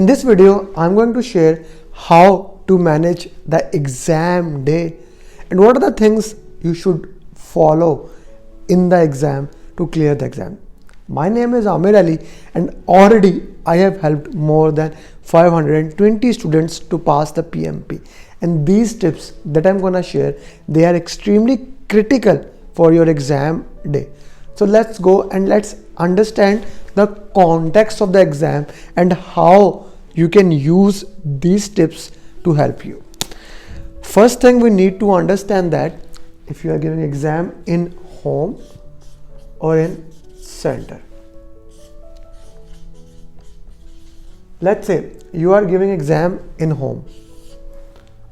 In this video, I'm going to share how to manage the exam day and what are the things you should follow in the exam to clear the exam. My name is Amer Ali and already I have helped more than 520 students to pass the PMP. And these tips that I'm going to share, they are extremely critical for your exam day. So let's go and let's understand the context of the exam and how you can use these tips to help you. First thing we need to understand that if you are giving exam in home or in center. Let's say you are giving exam in home.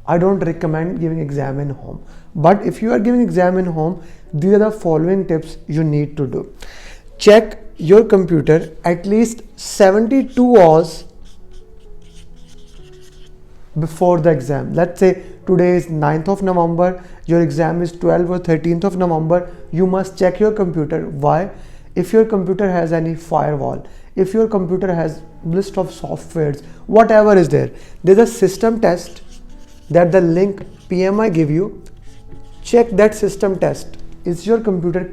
I don't recommend giving exam in home. But if you are giving exam in home, these are the following tips you need to do. Check your computer at least 72 hours before the exam. Let's say today is 9th of November, your exam is 12th or 13th of November, you must check your computer. Why? If your computer has any firewall, if your computer has list of softwares, whatever is there, there's a system test that the link PMI give you. Check that system test. Is your computer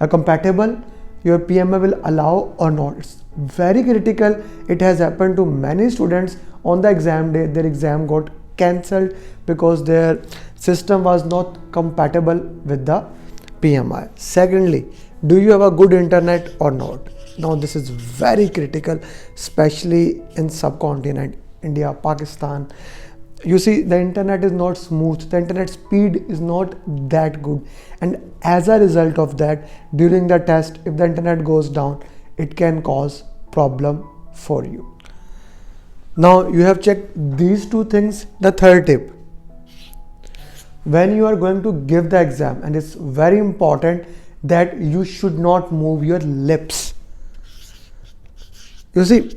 compatible? Your PMI will allow or not. It's very critical. It has happened to many students on the exam day. Their exam got cancelled because their system was not compatible with the PMI. Secondly, do you have a good internet or not? Now this is very critical, especially in subcontinent, India, Pakistan. You see, the internet is not smooth, the internet speed is not that good, and as a result of that, during the test, if the internet goes down, it can cause problem for you. Now you have checked these two things. The third tip, when you are going to give the exam, and it's very important that you should not move your lips. You see,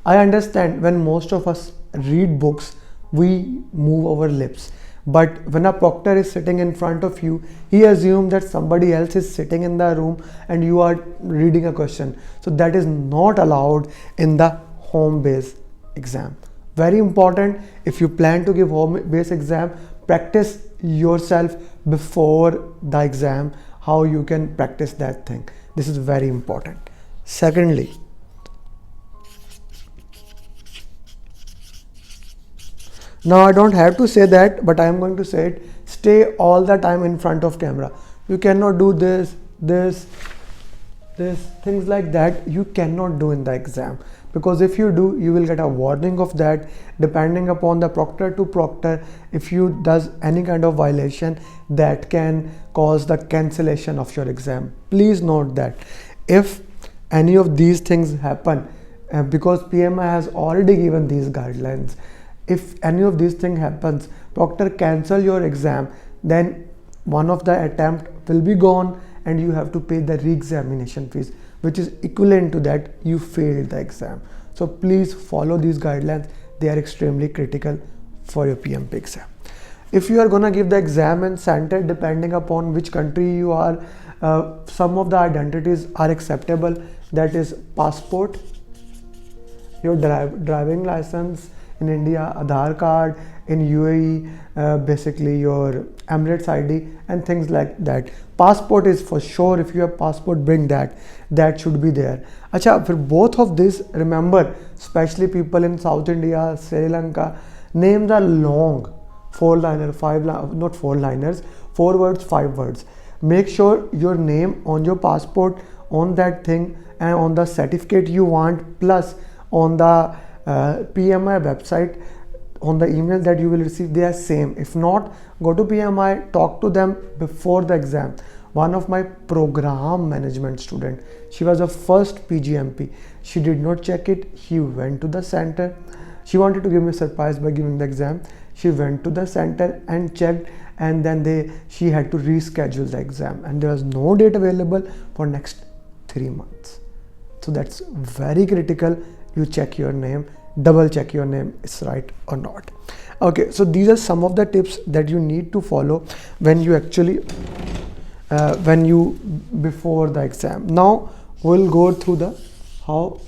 I understand when most of us read books, we move our lips, but when a proctor is sitting in front of you, he assumes that somebody else is sitting in the room and you are reading a question. So that is not allowed in the home based exam. Very important, if you plan to give home based exam, practice yourself before the exam how you can practice that thing. This is very important. Secondly, now I don't have to say that, but I am going to say it. Stay all the time in front of camera. You cannot do this, things like that. You cannot do in the exam, because if you do, you will get a warning of that. Depending upon the proctor to proctor, if you does any kind of violation, that can cause the cancellation of your exam. Please note that if any of these things happen, because PMI has already given these guidelines, if any of these things happens, proctor cancel your exam, then one of the attempt will be gone and you have to pay the re-examination fees, which is equivalent to that you failed the exam. So please follow these guidelines. They are extremely critical for your PMP exam. If you are gonna give the exam in center, depending upon which country you are, some of the identities are acceptable. That is passport, your driving license in India, Aadhaar card in UAE, basically your Emirates ID and things like that. Passport is for sure. If you have passport, bring that. That should be there. Acha, for both of these, remember, especially people in South India, Sri Lanka, names are long, 4-liner, 5-liner, not 4-liners, 4 words, 5 words. Make sure your name on your passport, on that thing, and on the certificate you want, plus on the PMI website, on the email that you will receive, they are same. If not, go to PMI, talk to them before the exam. One of my program management student, she was a first PGMP, she did not check it. He went to the center. She wanted to give me a surprise by giving the exam. She went to the center and checked, and then she had to reschedule the exam, and there was no date available for next 3 months. So that's very critical. You check your name, double check your name is right or not. Okay, so these are some of the tips that you need to follow when you actually before the exam. Now we'll go through the how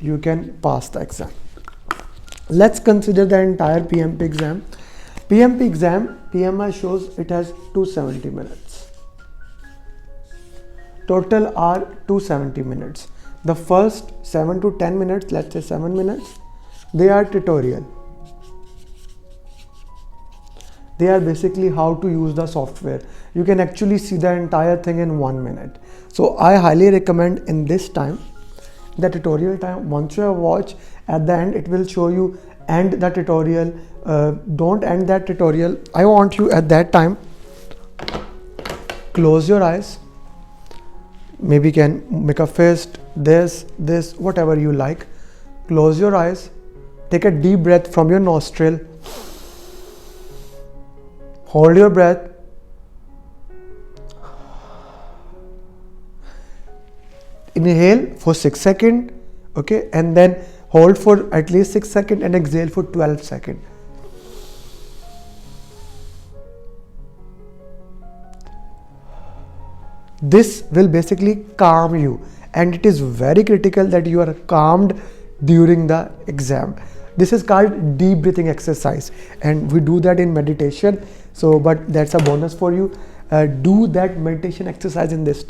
you can pass the exam. Let's consider the entire PMP exam. PMP exam, PMI shows it has 270 minutes. Total are 270 minutes. The first 7 to 10 minutes, let's say 7 minutes, they are tutorial. They are basically how to use the software. You can actually see the entire thing in 1 minute. So I highly recommend in this time, the tutorial time. Once you have watched, at the end it will show you end the tutorial. Don't end that tutorial. I want you at that time, close your eyes, maybe can make a fist, this, whatever you like. Close your eyes, take a deep breath from your nostril, hold your breath, inhale for 6 seconds, okay, and then hold for at least 6 seconds and exhale for 12 seconds. This will basically calm you, and it is very critical that you are calmed during the exam. This is called deep breathing exercise, and we do that in meditation. So, but that's a bonus for you. Do that meditation exercise in this,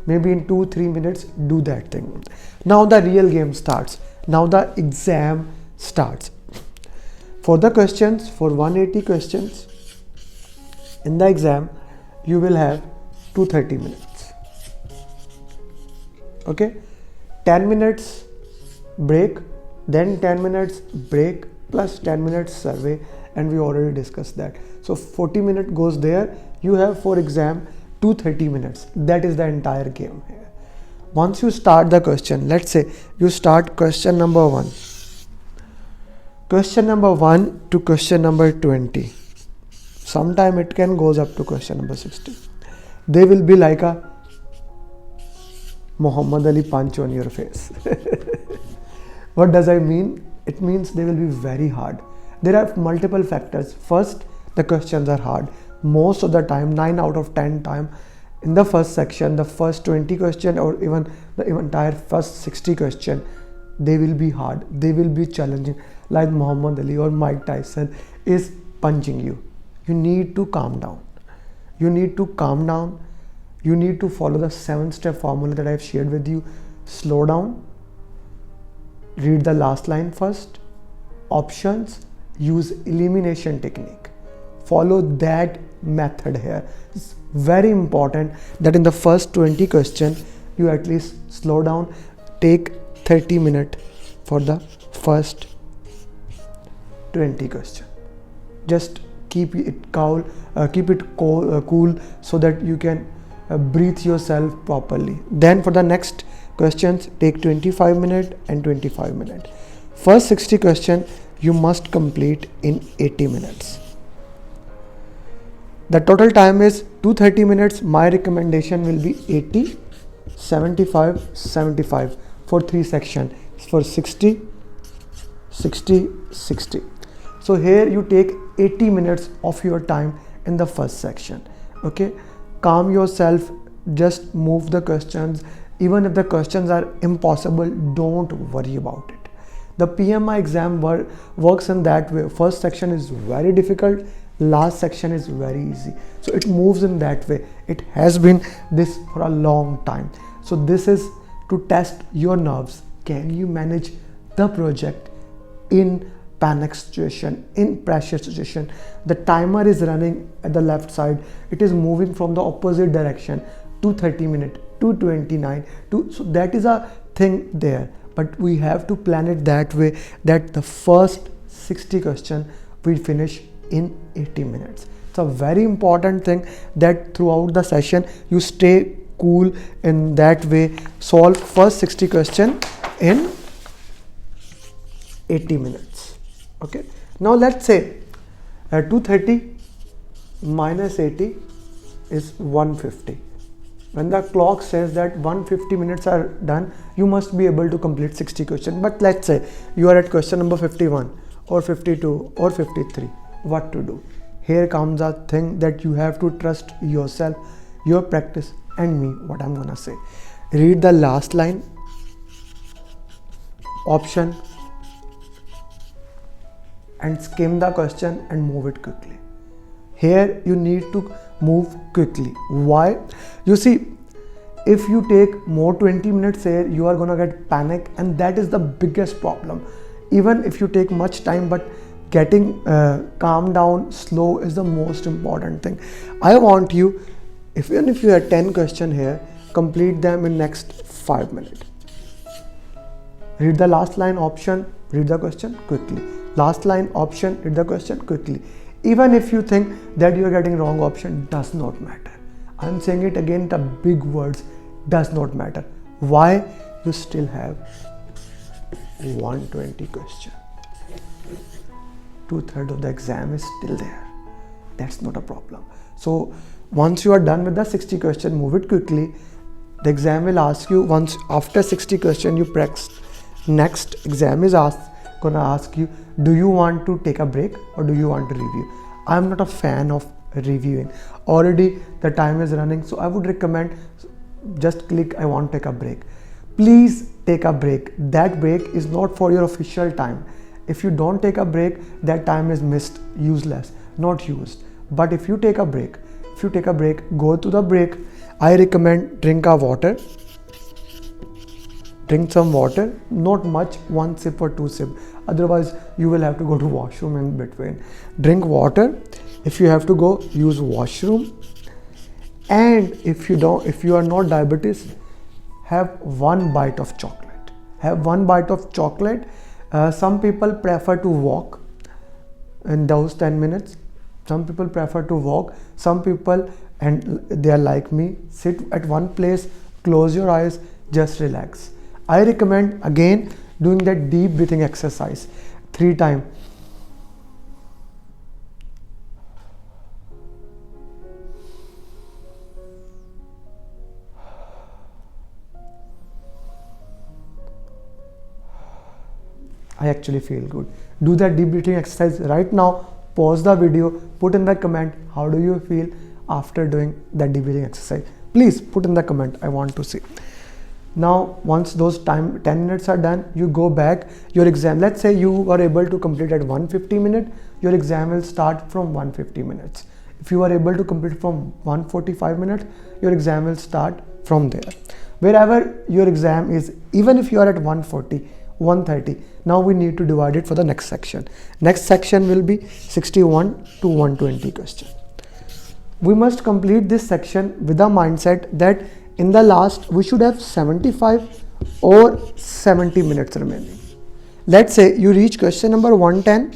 maybe in 2-3 minutes, do that thing. Now the real game starts. Now the exam starts. For the questions, for 180 questions in the exam, you will have 230 minutes. Okay, 10 minutes break, then 10 minutes break plus 10 minutes survey, and we already discussed that. So 40 minutes goes there. You have for exam 230 minutes. That is the entire game here. Once you start the question, let's say you start question number 1. Question number 1 to question number 20. Sometime it can goes up to question number 60. They will be like a Muhammad Ali punch on your face. What does I mean? It means they will be very hard. There are multiple factors. First, the questions are hard. Most of the time, 9 out of 10 time, in the first section, the first 20 question or even the entire first 60 question, they will be hard. They will be challenging. Like Muhammad Ali or Mike Tyson is punching you. You need to calm down. You need to calm down. You need to follow the 7-step formula that I have shared with you. Slow down. Read the last line first. Options. Use elimination technique. Follow that method here. It's very important that in the first 20 questions, you at least slow down. Take 30 minutes for the first 20 questions. Just keep it cool, cool so that you can breathe yourself properly. Then for the next questions, take 25 minutes and 25 minutes. First 60 questions you must complete in 80 minutes. The total time is 230 minutes. My recommendation will be 80, 75, 75 for 3 sections. For 60, 60, 60. So here you take 80 minutes of your time in the first section. Okay, calm yourself, just move the questions. Even if the questions are impossible, don't worry about it. The PMI exam works in that way. First section is very difficult, last section is very easy. So it moves in that way. It has been this for a long time. So this is to test your nerves. Can you manage the project in panic situation, in pressure situation? The timer is running at the left side. It is moving from the opposite direction, 230 minutes, 229, so that is a thing there. But we have to plan it that way that the first 60 questions we finish in 80 minutes. It's a very important thing that throughout the session you stay cool in that way. Solve first 60 questions in 80 minutes. Okay, now let's say 230 minus 80 is 150. When the clock says that 150 minutes are done, you must be able to complete 60 questions. But let's say you are at question number 51 or 52 or 53. What to do? Here comes a thing that you have to trust yourself, your practice, and me. What I'm gonna say. Read the last line. option and skim the question and move it quickly. Here you need to move quickly. Why? You see, if you take more 20 minutes here, you are gonna get panic, and that is the biggest problem. Even if you take much time, but getting calm down slow is the most important thing. I want you, even if you have 10 questions here, complete them in next 5 minutes. Read the last line option, read the question quickly. Last line option, read the question quickly. Even if you think that you are getting wrong option, does not matter. I'm saying it again, the big words, does not matter. Why? You still have 120 question. 2/3 of the exam is still there. That's not a problem. So once you are done with the 60 question, move it quickly. The exam will ask you, once after 60 question you press next, exam is gonna ask you, do you want to take a break or do you want to review? I'm not a fan of reviewing. Already the time is running, so I would recommend just click I want to take a break. Please take a break. That break is not for your official time. If you don't take a break, that time is missed, useless, not used. But if you take a break, go to the break. I recommend drink a water. Drink some water, not much, 1 sip or 2 sip. Otherwise, you will have to go to washroom in between. Drink water. If you have to go, use washroom. And if you are not diabetes, have 1 bite of chocolate. Have 1 bite of chocolate. Some people prefer to walk in those 10 minutes. Some people prefer to walk. Some people, and they are like me, sit at one place, close your eyes, just relax. I recommend again doing that deep breathing exercise 3 times. I actually feel good. Do that deep breathing exercise right now. Pause the video, put in the comment how do you feel after doing that deep breathing exercise. Please put in the comment, I want to see. Now once those 10 minutes are done, you go back. Your exam, let's say you are able to complete at 150 minutes, your exam will start from 150 minutes. If you are able to complete from 145 minutes, your exam will start from there. Wherever your exam is, even if you are at 140, 130, now we need to divide it for the next section. Next section will be 61 to 120 question. We must complete this section with a mindset that in the last we should have 75 or 70 minutes remaining. Let's say you reach question number 110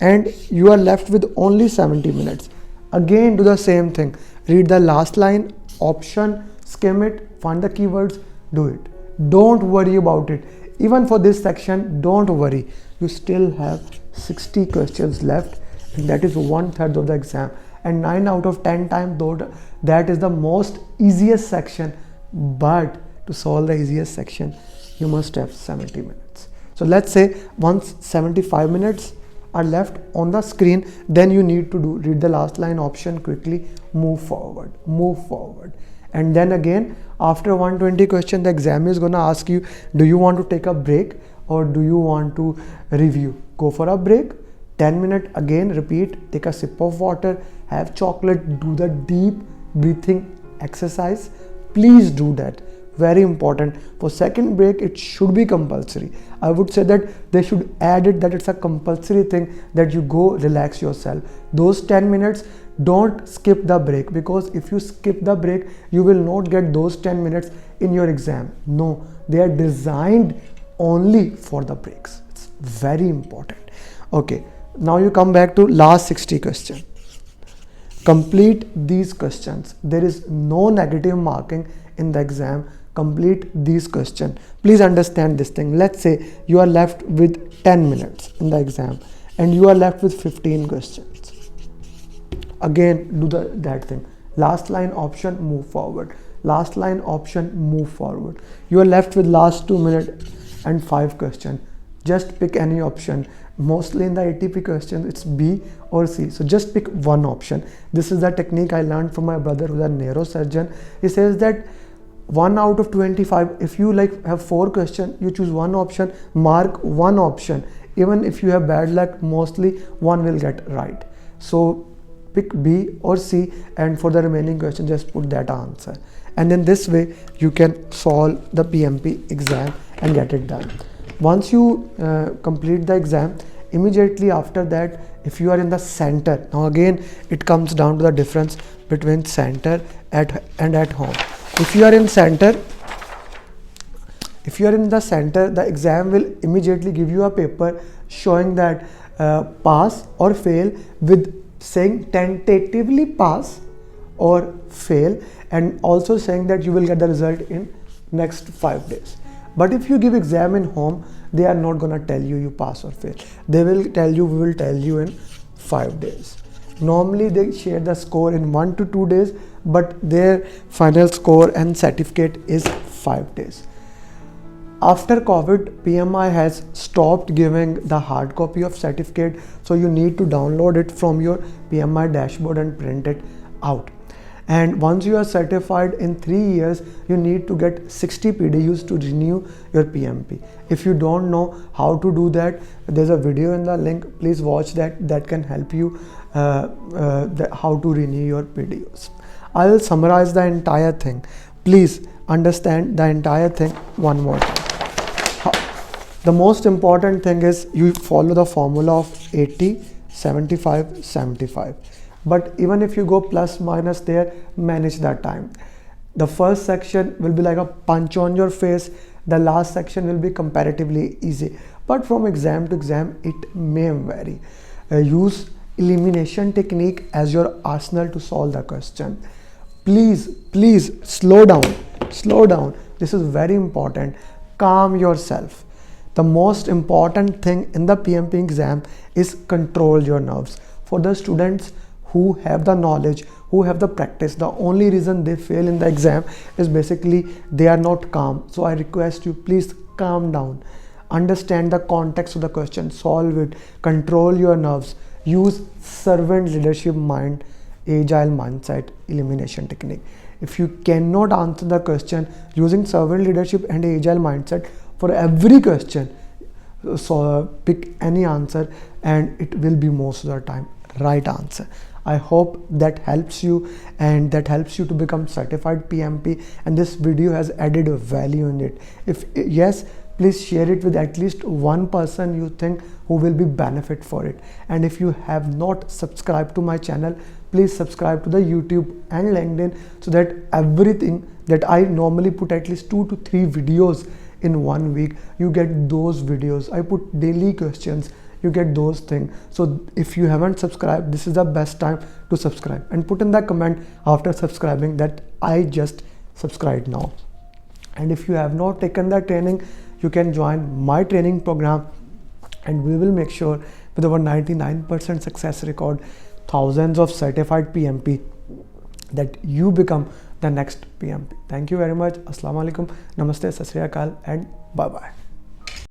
and you are left with only 70 minutes. Again do the same thing. Read the last line, option, skim it, find the keywords, do it. Don't worry about it. Even for this section, don't worry. You still have 60 questions left, and that is 1/3 of the exam. And 9 out of 10 times, that is the most easiest section. But to solve the easiest section, you must have 70 minutes. So let's say once 75 minutes are left on the screen, then you need to read the last line option quickly, move forward. And then again, after 120 question, the exam is gonna ask you, do you want to take a break or do you want to review? Go for a break, 10 minutes, again repeat, take a sip of water, have chocolate, do the deep breathing exercise. Please do that, very important. For second break, it should be compulsory. I would say that they should add it, that it's a compulsory thing, that you go relax yourself. Those 10 minutes, don't skip the break, because if you skip the break, you will not get those 10 minutes in your exam. No, they are designed only for the breaks. It's very important. Okay, now you come back to last 60 questions. Complete these questions. There is no negative marking in the exam. Complete these questions. Please understand this thing. Let's say you are left with 10 minutes in the exam and you are left with 15 questions. Again, do that thing. Last line option, move forward. Last line option, move forward. You are left with last 2 minutes and 5 questions. Just pick any option. Mostly in the ATP questions, it's B or C. So just pick one option. This is the technique I learned from my brother who's a neurosurgeon. He says that 1 out of 25. If you like have 4 questions, you choose one option, mark one option. Even if you have bad luck, mostly one will get right. So pick B or C, and for the remaining question just put that answer. And in this way you can solve the PMP exam and get it done. Once you complete the exam, immediately after that, if you are in the center, now again it comes down to the difference between center and at home. If you are in center, if you are in the center, the exam will immediately give you a paper showing that pass or fail, with saying tentatively pass or fail, and also saying that you will get the result in next 5 days. But if you give exam in home, they are not gonna tell you you pass or fail. They will tell you, we will tell you in 5 days. Normally they share the score in 1 to 2 days, but their final score and certificate is 5 days. After COVID, PMI has stopped giving the hard copy of certificate, so you need to download it from your PMI dashboard and print it out. And once you are certified in 3 years, you need to get 60 PDUs to renew your PMP. If you don't know how to do that, there's a video in the link. Please watch that. That can help you how to renew your PDUs. I will summarize the entire thing. Please understand the entire thing one more time. The most important thing is you follow the formula of 80, 75, 75. But even if you go plus minus there, manage that time. The first section will be like a punch on your face. The last section will be comparatively easy. But from exam to exam, it may vary. Use elimination technique as your arsenal to solve the question. Please slow down. Slow down. This is very important. Calm yourself. The most important thing in the PMP exam is control your nerves. For the students who have the knowledge, who have the practice, the only reason they fail in the exam is basically they are not calm. So I request you, please calm down. Understand the context of the question, solve it, control your nerves, use servant leadership mind, agile mindset, elimination technique. If you cannot answer the question using servant leadership and agile mindset for every question, so pick any answer and it will be most of the time right answer. I hope that helps you, and that helps you to become certified PMP, and this video has added a value in it. If yes, please share it with at least one person you think who will be benefit for it. And if you have not subscribed to my channel, please subscribe to the YouTube and LinkedIn, so that everything that I normally put at least 2 to 3 videos in 1 week, you get those videos. I put daily questions, you get those things. So if you haven't subscribed, this is the best time to subscribe, and put in the comment after subscribing that I just subscribed now. And if you have not taken the training, you can join my training program, and we will make sure with our 99% success record, thousands of certified PMP, that you become the next PMP. Thank you very much. Assalamu alaikum, namaste, sat sri akal, and bye bye.